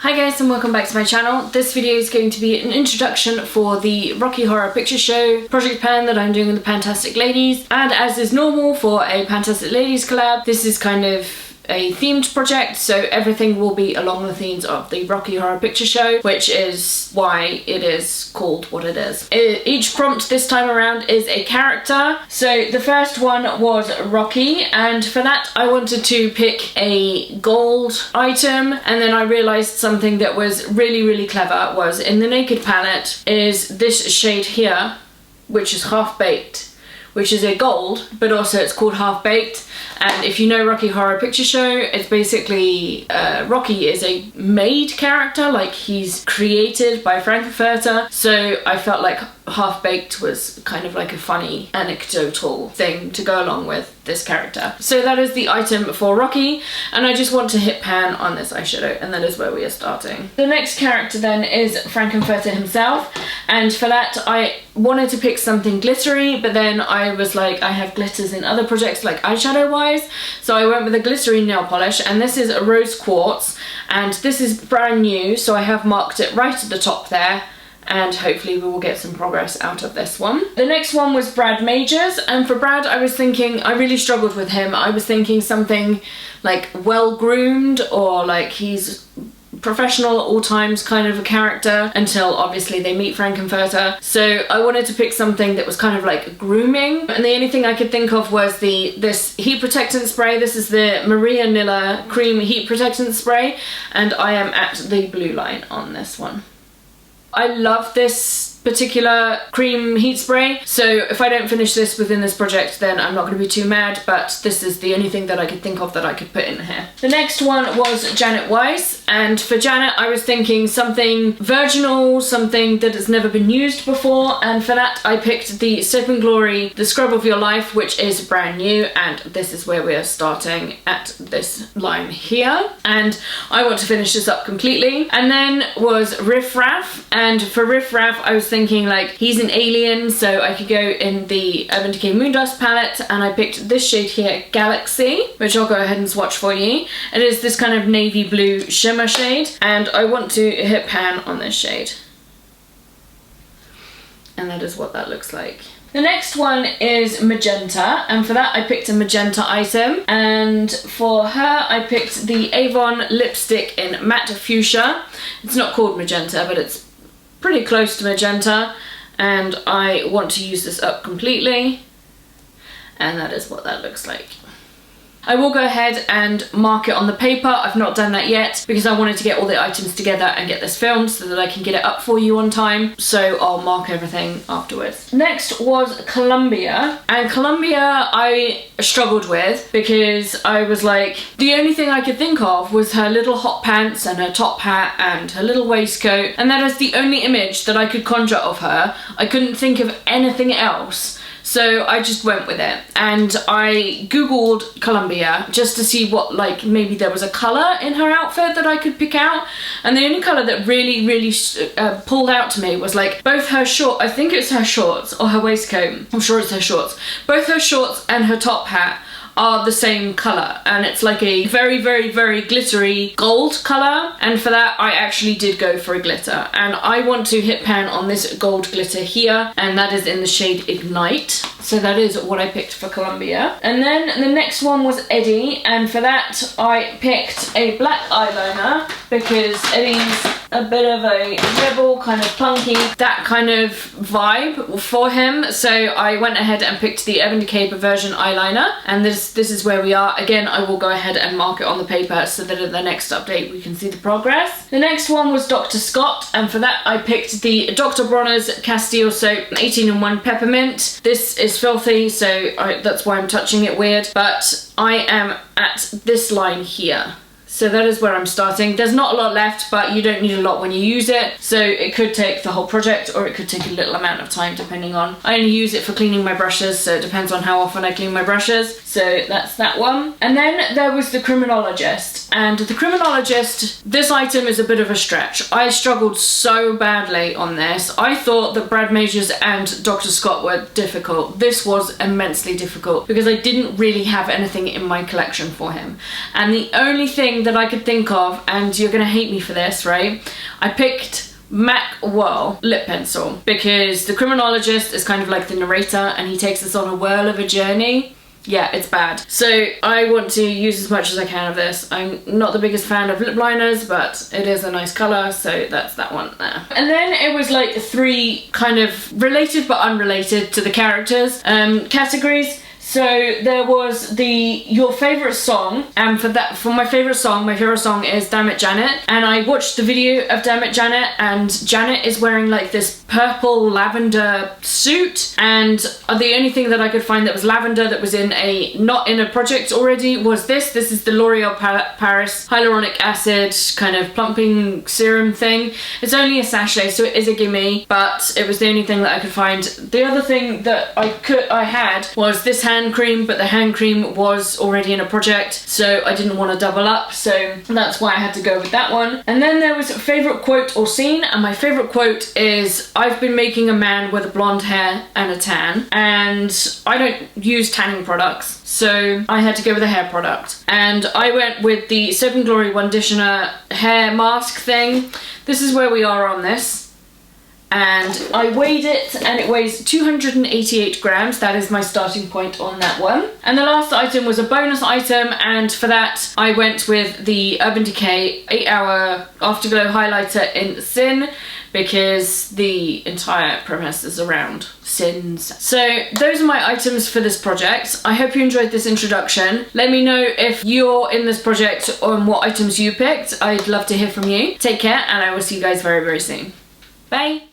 Hi guys and welcome back to my channel. This video is going to be an introduction for the Rocky Horror Picture Show Project Pan that I'm doing with the PANtastic Ladies, and as is normal for a PANtastic Ladies collab, this is kind of a themed project, so everything will be along the themes of the Rocky Horror Picture Show, which is why it is called what it is. Each prompt this time around is a character. So the first one was Rocky, and for that I wanted to pick a gold item, and then I realised something that was really clever was in the Naked palette is this shade here, which is Half Baked, which is a gold, but also it's called Half Baked. And if you know Rocky Horror Picture Show, it's basically Rocky is a made character, like he's created by Frankfurter. So I felt like Half Baked was kind of like a funny anecdotal thing to go along with this character. So that is the item for Rocky, and I just want to hit pan on this eyeshadow, and that is where we are starting. The next character then is Frankfurter himself, and for that I wanted to pick something glittery, but then I was like, I have glitters in other projects like eyeshadow wise, so I went with a glittery nail polish, and this is a rose quartz, and this is brand new, so I have marked it right at the top there, and hopefully we will get some progress out of this one. The next one was Brad Majors, and for Brad I was thinking, I really struggled with him. I was thinking something like well-groomed, or like he's professional at all times kind of a character, until obviously they meet Frankfurter. So I wanted to pick something that was kind of like grooming, and the only thing I could think of was this heat protectant spray. This is the Maria Nilla Cream Heat Protectant Spray, and I am at the blue line on this one. I love this particular cream heat spray, so if I don't finish this within this project then I'm not going to be too mad, but this is the only thing that I could think of that I could put in here. The next one was Janet Weiss, and for Janet I was thinking something virginal, something that has never been used before, and for that I picked the Soap and Glory The Scrub of Your Life, which is brand new, and this is where we are starting at this line here, and I want to finish this up completely. And then was Riff Raff, and for Riff Raff I was thinking like he's an alien, so I could go in the Urban Decay Moondust palette, and I picked this shade here, Galaxy, which I'll go ahead and swatch for you. It is this kind of navy blue shimmer shade, and I want to hit pan on this shade. And that is what that looks like. The next one is Magenta, and for that I picked a magenta item, and for her I picked the Avon lipstick in Matte Fuchsia. It's not called Magenta, but it's pretty close to magenta, and I want to use this up completely, and that is what that looks like. I will go ahead and mark it on the paper. I've not done that yet because I wanted to get all the items together and get this filmed so that I can get it up for you on time, so I'll mark everything afterwards. Next was Columbia, and Columbia I struggled with because I was like, the only thing I could think of was her little hot pants and her top hat and her little waistcoat, and that is the only image that I could conjure of her. I couldn't think of anything else. So I just went with it, and I googled Columbia just to see what, like, maybe there was a colour in her outfit that I could pick out, and the only colour that really pulled out to me was like both her I think it's her shorts or her waistcoat, I'm sure it's her shorts, both her shorts and her top hat are the same colour, and it's like a very glittery gold colour, and for that I actually did go for a glitter, and I want to hit pan on this gold glitter here, and that is in the shade Ignite. So that is what I picked for Columbia. And then the next one was Eddie, and for that I picked a black eyeliner because Eddie's a bit of a rebel, kind of punky, that kind of vibe for him, so I went ahead and picked the Urban Decay Perversion eyeliner, and this is where we are. Again, I will go ahead and mark it on the paper so that in the next update we can see the progress. The next one was Dr. Scott, and for that I picked the Dr. Bronner's Castile Soap 18-in-1 Peppermint. This is filthy, so that's why I'm touching it weird, but I am at this line here. So that is where I'm starting. There's not a lot left, but you don't need a lot when you use it. So it could take the whole project, or it could take a little amount of time depending on. I only use it for cleaning my brushes, so it depends on how often I clean my brushes. So that's that one. And then there was the Criminologist. And the Criminologist, this item is a bit of a stretch. I struggled so badly on this. I thought that Brad Majors and Dr. Scott were difficult. This was immensely difficult because I didn't really have anything in my collection for him. And the only thing that I could think of, and you're gonna hate me for this, right? I picked MAC Whirl lip pencil because the criminologist is kind of like the narrator and he takes us on a whirl of a journey. Yeah, it's bad. So I want to use as much as I can of this. I'm not the biggest fan of lip liners, but it is a nice colour, so that's that one there. And then it was like 3 kind of related but unrelated to the characters categories. So there was the your favourite song, and for my favourite song is Damn It Janet, and I watched the video of Damn It Janet, and Janet is wearing like this purple lavender suit, and the only thing that I could find that was lavender that was not in a project already was this. This is the L'Oreal Paris hyaluronic acid kind of plumping serum thing. It's only a sachet, so it is a gimme, but it was the only thing that I could find. The other thing that I had was this hand cream, but the hand cream was already in a project, so I didn't want to double up, so that's why I had to go with that one. And then there was favourite quote or scene, and my favourite quote is, I've been making a man with blonde hair and a tan, and I don't use tanning products, so I had to go with a hair product. And I went with the Soap and Glory One Conditioner hair mask thing. This is where we are on this. And I weighed it, and it weighs 288 grams. That is my starting point on that one. And the last item was a bonus item, and for that I went with the Urban Decay 8-Hour Afterglow Highlighter in Sin, because the entire premise is around sins. So those are my items for this project. I hope you enjoyed this introduction. Let me know if you're in this project on what items you picked. I'd love to hear from you. Take care, and I will see you guys very, very soon. Bye!